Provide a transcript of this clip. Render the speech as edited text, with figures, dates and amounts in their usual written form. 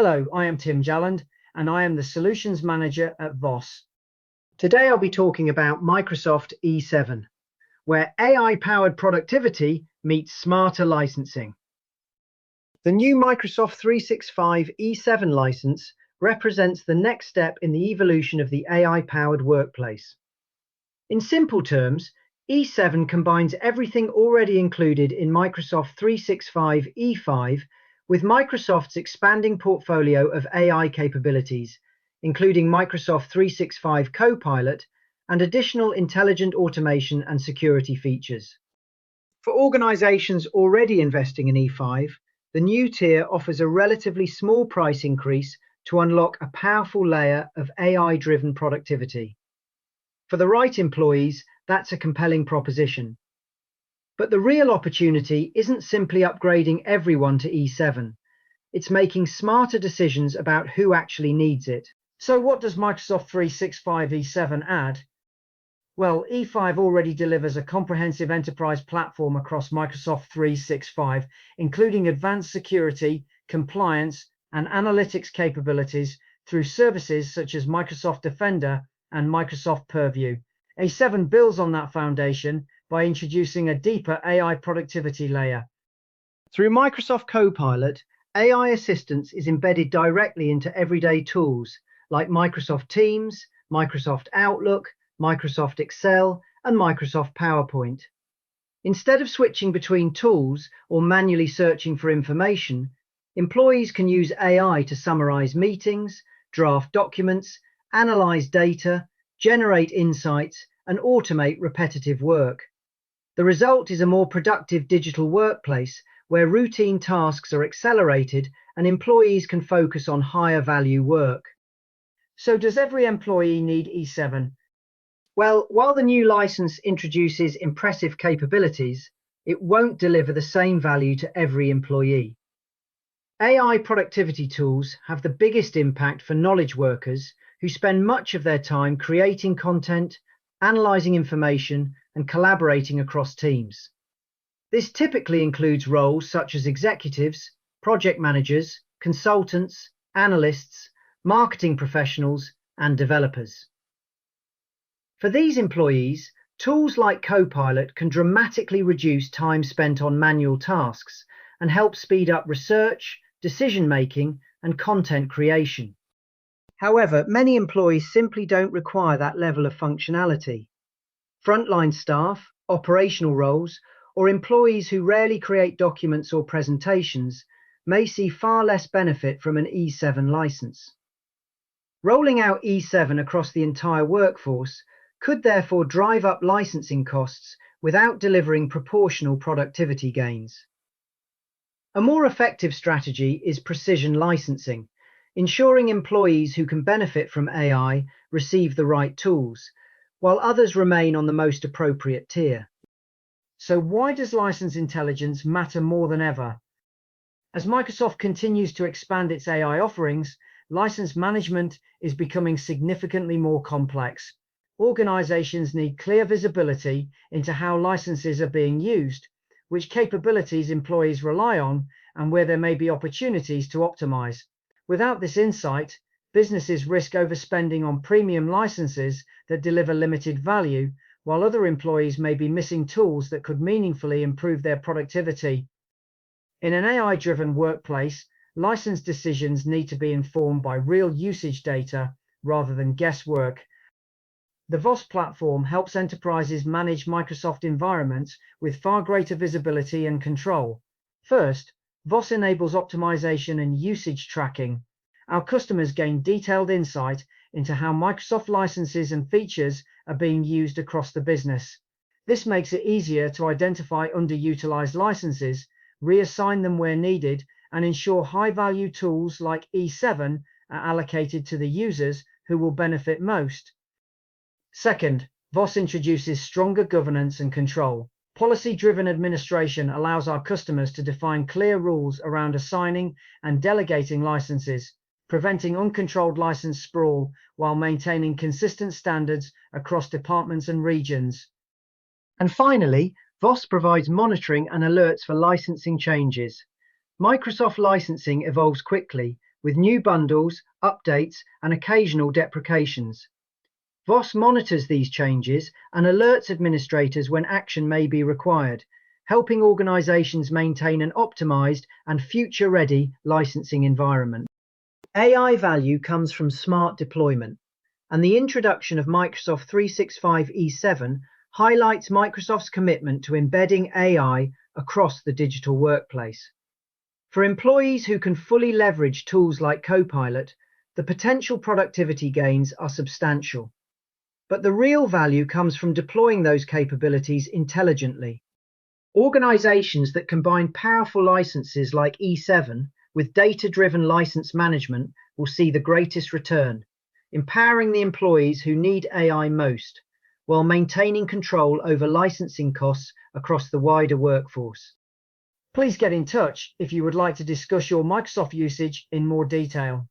Hello, I am Tim Jalland, and I am the Solutions Manager at VOSS. Today I'll be talking about Microsoft E7, where AI-powered productivity meets smarter licensing. The new Microsoft 365 E7 license represents the next step in the evolution of the AI-powered workplace. In simple terms, E7 combines everything already included in Microsoft 365 E5 with Microsoft's expanding portfolio of AI capabilities, including Microsoft 365 Copilot and additional intelligent automation and security features. For organizations already investing in E5, the new tier offers a relatively small price increase to unlock a powerful layer of AI-driven productivity. For the right employees, that's a compelling proposition. But the real opportunity isn't simply upgrading everyone to E7. It's making smarter decisions about who actually needs it. So what does Microsoft 365 E7 add? Well, E5 already delivers a comprehensive enterprise platform across Microsoft 365, including advanced security, compliance, and analytics capabilities through services such as Microsoft Defender and Microsoft Purview. E7 builds on that foundation by introducing a deeper AI productivity layer. Through Microsoft Copilot, AI assistance is embedded directly into everyday tools like Microsoft Teams, Microsoft Outlook, Microsoft Excel, and Microsoft PowerPoint. Instead of switching between tools or manually searching for information, employees can use AI to summarize meetings, draft documents, analyze data, generate insights, and automate repetitive work. The result is a more productive digital workplace where routine tasks are accelerated and employees can focus on higher value work. So does every employee need E7? Well, while the new license introduces impressive capabilities, it won't deliver the same value to every employee. AI productivity tools have the biggest impact for knowledge workers who spend much of their time creating content, analyzing information, and collaborating across teams. This typically includes roles such as executives, project managers, consultants, analysts, marketing professionals, and developers. For these employees, tools like Copilot can dramatically reduce time spent on manual tasks and help speed up research, decision-making, and content creation. However, many employees simply don't require that level of functionality. Frontline staff, operational roles, or employees who rarely create documents or presentations may see far less benefit from an E7 license. Rolling out E7 across the entire workforce could therefore drive up licensing costs without delivering proportional productivity gains. A more effective strategy is precision licensing, ensuring employees who can benefit from AI receive the right tools, while others remain on the most appropriate tier. So why does license intelligence matter more than ever? As Microsoft continues to expand its AI offerings, license management is becoming significantly more complex. Organizations need clear visibility into how licenses are being used, which capabilities employees rely on, and where there may be opportunities to optimize. Without this insight, businesses risk overspending on premium licenses that deliver limited value, while other employees may be missing tools that could meaningfully improve their productivity. In an AI-driven workplace, license decisions need to be informed by real usage data rather than guesswork. The VOSS platform helps enterprises manage Microsoft environments with far greater visibility and control. First, VOSS enables optimization and usage tracking. Our customers gain detailed insight into how Microsoft licenses and features are being used across the business. This makes it easier to identify underutilized licenses, reassign them where needed, and ensure high-value tools like E7 are allocated to the users who will benefit most. Second, VOSS introduces stronger governance and control. Policy-driven administration allows our customers to define clear rules around assigning and delegating licenses, preventing uncontrolled license sprawl while maintaining consistent standards across departments and regions. And finally, VOSS provides monitoring and alerts for licensing changes. Microsoft licensing evolves quickly, with new bundles, updates, and occasional deprecations. VOSS monitors these changes and alerts administrators when action may be required, helping organizations maintain an optimized and future-ready licensing environment. AI value comes from smart deployment, and the introduction of Microsoft 365 E7 highlights Microsoft's commitment to embedding AI across the digital workplace. For employees who can fully leverage tools like Copilot, the potential productivity gains are substantial. But the real value comes from deploying those capabilities intelligently. Organizations that combine powerful licenses like E7 with data-driven license management will see the greatest return, empowering the employees who need AI most, while maintaining control over licensing costs across the wider workforce. Please get in touch if you would like to discuss your Microsoft usage in more detail.